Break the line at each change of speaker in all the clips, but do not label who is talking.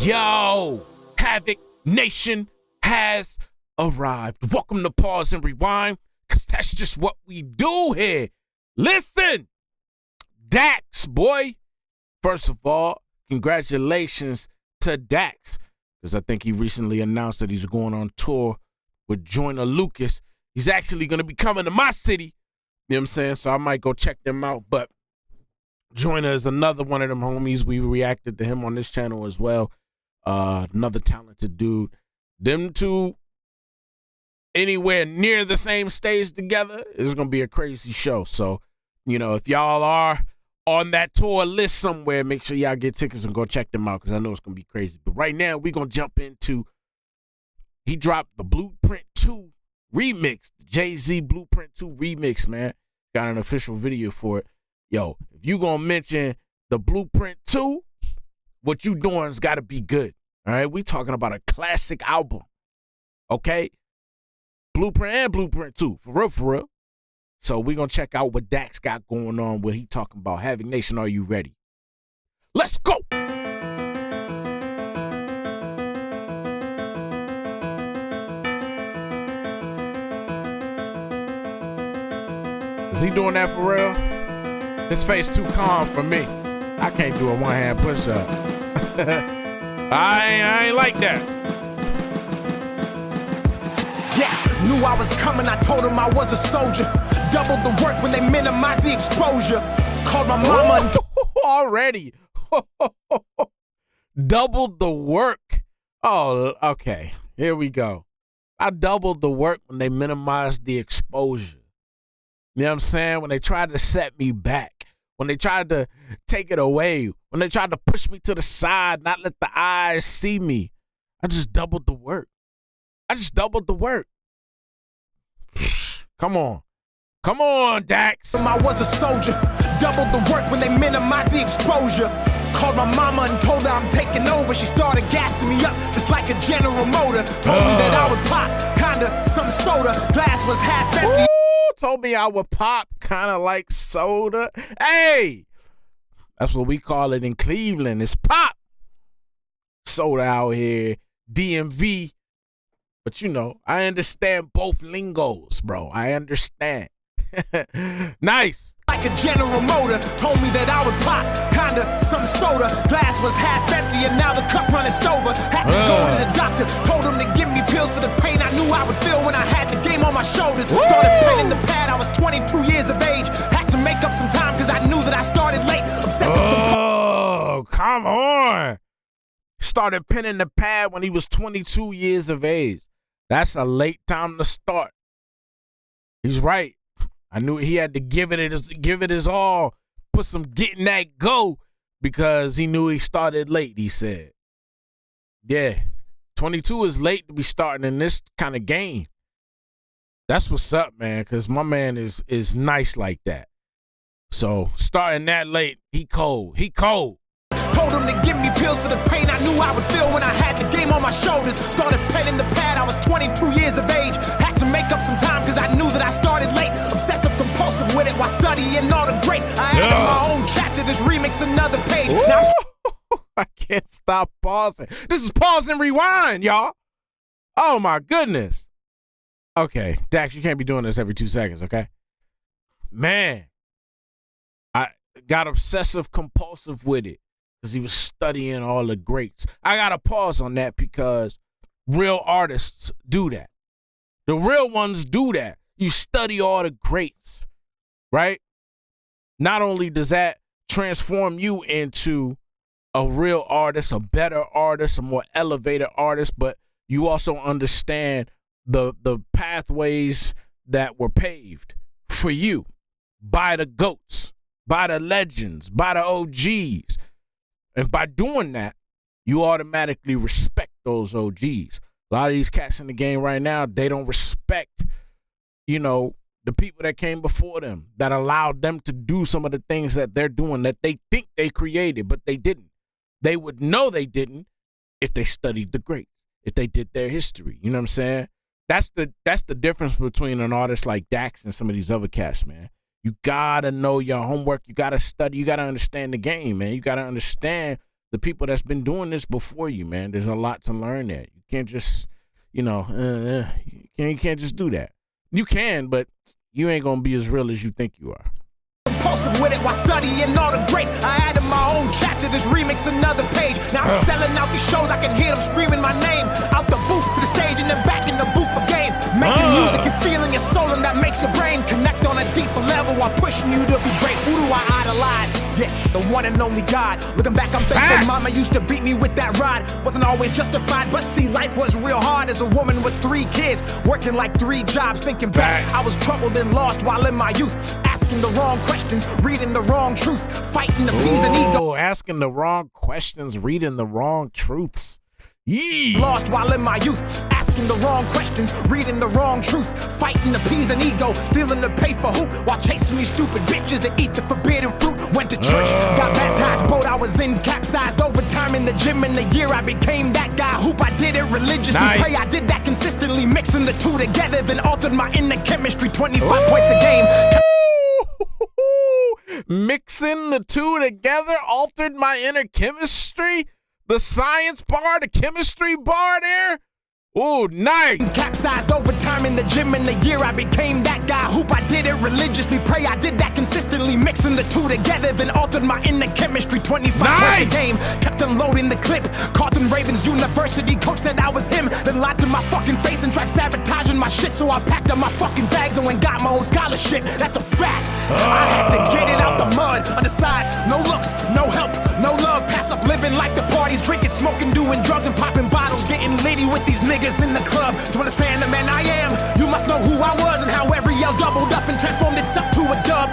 Yo, Havik Nation has arrived. Welcome to Pause and Rewind, because that's just what we do here. Listen, DAX, boy. First of all, congratulations to DAX, because I think he recently announced that he's going on tour with Joyner Lucas. He's actually going to be coming to my city. You know what I'm saying? So I might go check them out. But Joyner is another one of them homies. We reacted to him on this channel as well. Another talented dude. Them two anywhere near the same stage together is going to be a crazy show. So, you know, if y'all are on that tour list somewhere, make sure y'all get tickets and go check them out, because I know it's going to be crazy. But right now, we're going to jump into, he dropped the Blueprint 2 remix, the Jay-Z Blueprint 2 remix, man. Got an official video for it. Yo, if you going to mention the Blueprint 2, what you doing's got to be good. All right, we talking about a classic album. Okay, Blueprint and Blueprint 2, for real, for real. So we gonna check out what Dax got going on, what he talking about. Havik Nation, are you ready? Let's go. Is he doing that for real? His face too calm for me. I can't do a one-hand push-up. I ain't like that.
Yeah, knew I was coming, I told him I was a soldier. Doubled the work when they minimized the exposure. Called my mama and
already. Doubled the work. Oh, okay. Here we go. I doubled the work when they minimized the exposure. You know what I'm saying? When they tried to set me back. When they tried to take it away. When they tried to push me to the side, not let the eyes see me. I just doubled the work. I just doubled the work. Come on. Come on, Dax.
I was a soldier. Doubled the work when they minimized the exposure. Called my mama and told her I'm taking over. She started gassing me up just like a General Motor. Told me that I would pop, kinda some soda. Glass was half empty.
Ooh, told me I would pop, kinda like soda. Hey, that's what we call it in Cleveland. It's pop. Soda out here, DMV. But you know, I understand both lingos, bro. I understand. Nice.
Like a General Motor, told me that I would pop, kinda some soda. Glass was half empty and now the cup running over. Had to go to the doctor, told him to give me pills for the pain I knew I would feel when I had the game on my shoulders.
Woo!
Started penning the pad, I was 22 years of age. Had to make up some time cause I knew that I started late. Obsessive.
Oh, come on. Started penning the pad when he was 22 years of age. That's a late time to start. He's right. I knew he had to give it his all, put some getting that go, because he knew he started late, he said. Yeah, 22 is late to be starting in this kind of game. That's what's up, man, because my man is nice like that. So starting that late, he cold. He cold.
Told him to give me pills for the pain I knew I would feel when I had the game on my shoulders. Started penning the pad, I was 22 years of age. Had to make up some time cause I knew that I started late. Obsessive compulsive with it while studying all the greats. I added my own chapter, this remix another page. Now
I can't stop pausing. This is Pause and Rewind, y'all. Oh my goodness. Okay, Dax, you can't be doing this every 2 seconds, okay? Man, I got obsessive compulsive with it. Because he was studying all the greats. I got to pause on that because real artists do that. The real ones do that. You study all the greats, right? Not only does that transform you into a real artist, a better artist, a more elevated artist, but you also understand the pathways that were paved for you by the GOATs, by the legends, by the OGs. And by doing that, you automatically respect those OGs. A lot of these cats in the game right now, they don't respect, you know, the people that came before them, that allowed them to do some of the things that they're doing that they think they created, but they didn't. They would know they didn't if they studied the greats, if they did their history. You know what I'm saying? That's the difference between an artist like Dax and some of these other cats, man. You gotta know your homework. You gotta study. You gotta understand the game, man. You gotta understand the people that's been doing this before you, man. There's a lot to learn there. You can't just, you can't just do that. You can, but you ain't gonna be as real as you think you are.
Compulsive with it while studying all the greats. I added my own chapter, this remix another page. Now I'm selling out these shows, I can hear them screaming my name. Out the booth to the stage and then back in the booth again. Making music and feeling your soul and that makes your brain connect on a deeper level while pushing you to be great. Who do I idolize? Yeah, the one and only God. Looking back, I'm thankful mama used to beat me with that rod. Wasn't always justified, but see, life was real hard as a woman with 3 kids, working like 3 jobs. Thinking back, I was troubled and lost while in my youth, asking the wrong questions, reading the wrong truths, fighting the peas and ego.
Asking the wrong questions, reading the wrong truths. Yee.
Lost while in my youth, asking the wrong questions, reading the wrong truths, fighting the peas and ego, stealing the pay for hoop while chasing these stupid bitches to eat the forbidden fruit. Went to church, got baptized, boat I was in capsized. Overtime in the gym in the year I became that guy. Hoop, I did it religiously.
Nice.
Pray I did that consistently, mixing the 2 together, then altered my inner chemistry. 25 points a game.
Mixing the 2 together altered my inner chemistry. The science bar, the chemistry bar there. Oh, nice.
Capsized overtime in the gym in the year I became that guy. Hoop, I did it religiously. Pray I did that consistently, mixing the 2 together, then altered my inner chemistry. 25 points a game, kept unloading the clip. Carlton Ravens University coach said I was him, then lied to my fucking face and tried sabotaging my shit. So I packed up my fucking bags and went got my own scholarship. That's a fact. I had to get it out the mud, undersized, no looks, no help, no love. Pass up living life to parties, drinking, smoking, doing drugs and popping bottles, getting litty with these niggas in the club. To understand the man I am, you must know who I was and how every L doubled up and transformed itself to a dub.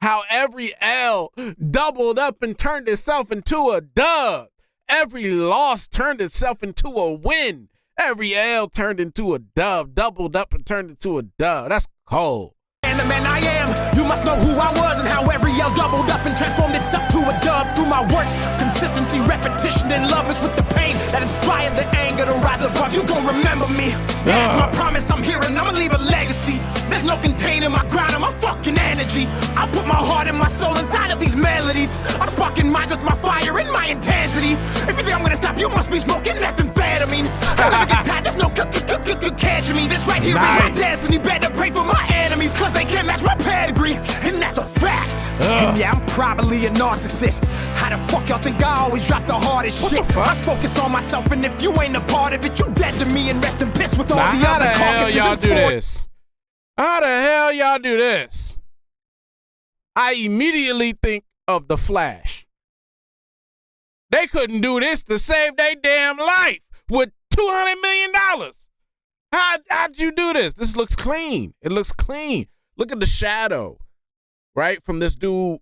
How every L doubled up and turned itself into a dub. Every loss turned itself into a win. Every L turned into a dub, doubled up and turned into a dub. That's cold.
And the man I am, you must know who I was and how every L doubled up and transformed itself to a dub. Through my work, consistency, repetition, and love mixed with the pain that inspired the anger to rise above. You gon' remember me. Yeah, it's my promise I'm here and I'ma leave a legacy. There's no containing my grind or my fucking energy. I put my heart and my soul inside of these melodies. I'm sparking minds with my fire and my intensity. If you think I'm gonna stop, you must be smoking methamphetamine. I never get tired, there's no catching me. This right here is my destiny. Better pray for my enemies, cause they can't match my pedigree, and that's a fact. And yeah, I'm probably a narcissist. How the fuck y'all think I always drop the hardest shit? I focus on myself, and if you ain't a part of it, you dead to me and rest in piss with all the other carcasses.
How the hell y'all do this? How the hell y'all do this? I immediately think of The Flash. They couldn't do this to save their damn life with $200 million. How'd you do this? This looks clean. It looks clean. Look at the shadow, right? From this dude,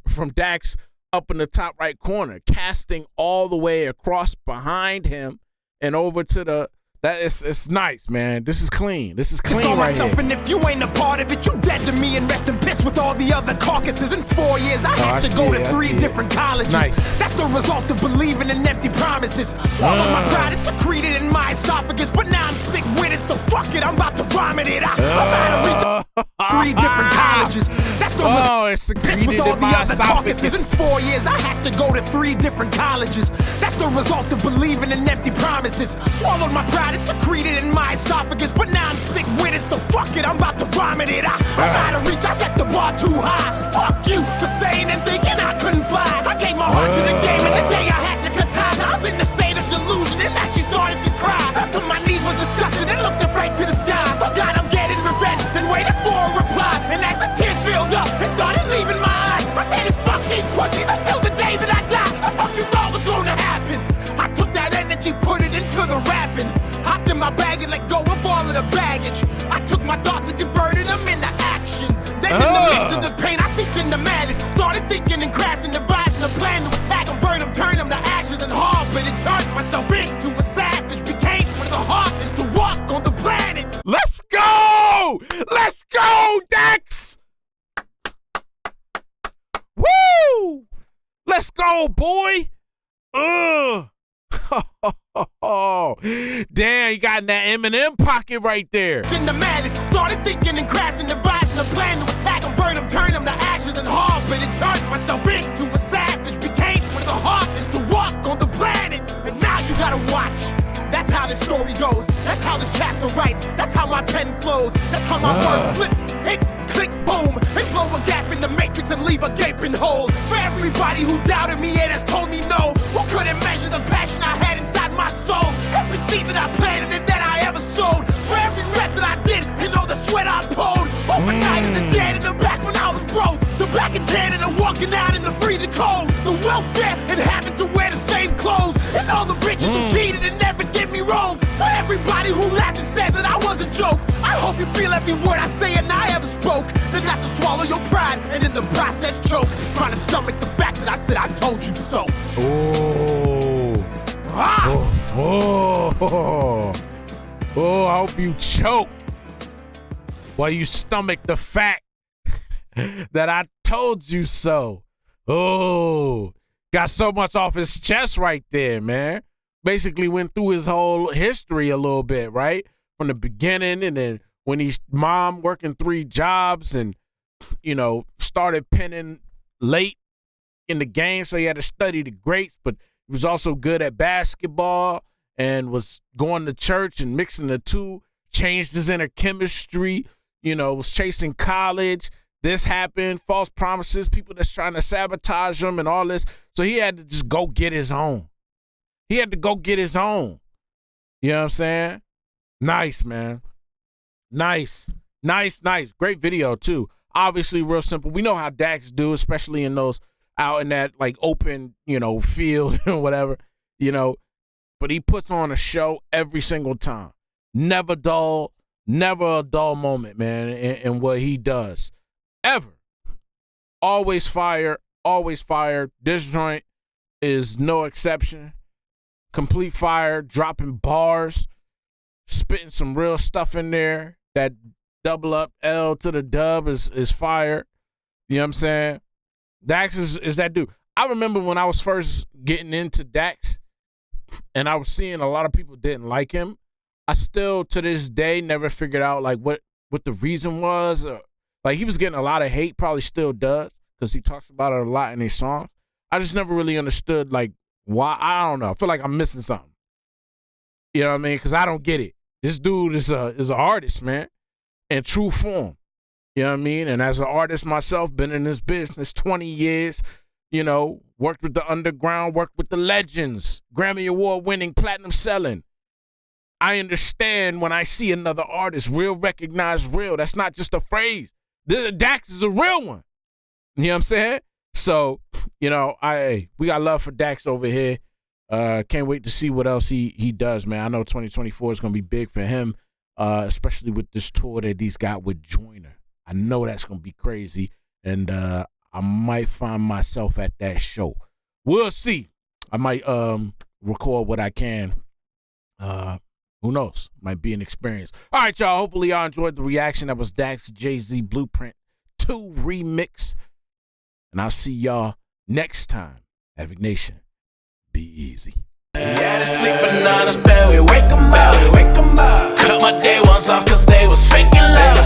from DAX up in the top right corner, casting all the way across behind him and over to the, it's nice, man. This is clean. This is clean right here.
And if you ain't a part of it, you dead to me and rest in piss with all the other carcasses. In 4 years, I had to go to 3 different colleges. Nice. That's the result of believing in empty promises. Swallowed my pride and secreted in my esophagus, but now I'm sick with it, so fuck it, I'm about to vomit it. I'm about to reach 3 different colleges. That's the result
it's
of piss with all the other carcasses. In 4 years, I had to go to 3 different colleges. That's the result of believing in empty promises. Swallowed my pride and secreted in my esophagus, but now I'm sick with it, so fuck it, I'm about to vomit it. I'm about to reach, I set the bar too high. Fuck you for saying and thinking I couldn't fly. I gave my heart to the game and the day I had to cut ties, I was in a state of delusion and actually started to cry. Fell to my knees, was disgusted and looked up right to the sky. Oh God, I'm getting revenge, then waited for a reply. And as the tears filled up and started leaving my eyes, I said it's fuck these punchies until the day that I die. I fucking thought was gonna happen. I took that energy, put it into the rapping. Hopped in my bag and let go of all of the baggage. I took my thoughts and converted them into action. Then in the midst of the pain, I seeped into madness. Started thinking and crafting, devising a plan to attack them, burn them, turn them to ashes and harbor. And turned myself into a savage. Became one of the hardest to walk on the planet.
Let's go! Let's go, DAX! Woo! Let's go, boy! Oh, damn, you got in that Eminem pocket right there.
In the madness, started thinking and crafting, devising a plan to attack them, burn them, turn them to ashes and harbor. And turned myself into flows. That's how my words flip, hit, click, boom, and blow a gap in the matrix and leave a gaping hole. For everybody who doubted me and has told me no, who couldn't measure the passion I had inside my soul. Every seed that I planted and that I ever sowed. For every rep that I did and all the sweat I poured. Overnight as a janitor back when I was broke. To back in Canada walking out in the freezing cold. The welfare and having to wear the same clothes. And all the bitches who cheated and never did me wrong. For everybody who laughed and said that I was a joke. I hope you feel every word I say and I ever spoke. Then have to swallow your pride and in the process choke. Trying to stomach the fact that I said I told you so.
I hope you choke while you stomach the fact that I told you so. Oh, got so much off his chest right there, man. Basically went through his whole history a little bit, right? From the beginning, and then when his mom working 3 jobs and, you know, started penning late in the game, so he had to study the greats, but he was also good at basketball and was going to church and mixing the two, changed his inner chemistry, you know, was chasing college. This happened, false promises, people that's trying to sabotage him and all this. So he had to just go get his own. He had to go get his own. You know what I'm saying? Nice, man. Nice. Great video, too. Obviously, real simple. We know how DAX do, especially in those out in that, like, open, you know, field or whatever, you know. But he puts on a show every single time. Never dull, never a dull moment, man, in what he does. Ever. Always fire, always fire. This joint is no exception. Complete fire, dropping bars, spitting some real stuff in there. That double up L to the dub is fire. You know what I'm saying? Dax is that dude. I remember when I was first getting into Dax and I was seeing a lot of people didn't like him. I still, to this day, never figured out like what the reason was. Like, he was getting a lot of hate, probably still does, because he talks about it a lot in his songs. I just never really understood, like, why. I don't know. I feel like I'm missing something. You know what I mean? Because I don't get it. This dude is an artist, man, in true form. You know what I mean? And as an artist myself, been in this business 20 years, you know, worked with the underground, worked with the legends, Grammy Award winning, platinum selling. I understand when I see another artist, real recognize real. That's not just a phrase. Dax is a real one. You know what I'm saying? So, you know, we got love for Dax over here. Can't wait to see what else he does, man. I know 2024 is going to be big for him, especially with this tour that he's got with Joyner. I know that's going to be crazy, and I might find myself at that show. We'll see. I might record what I can. Who knows? Might be an experience. All right, y'all. Hopefully y'all enjoyed the reaction. That was Dax Jay-Z Blueprint 2 Remix. And I'll see y'all next time. Havik Nation, be easy.
Yeah, they sleeping on us bed, we wake 'em up. Cut my day ones off cause they was faking love.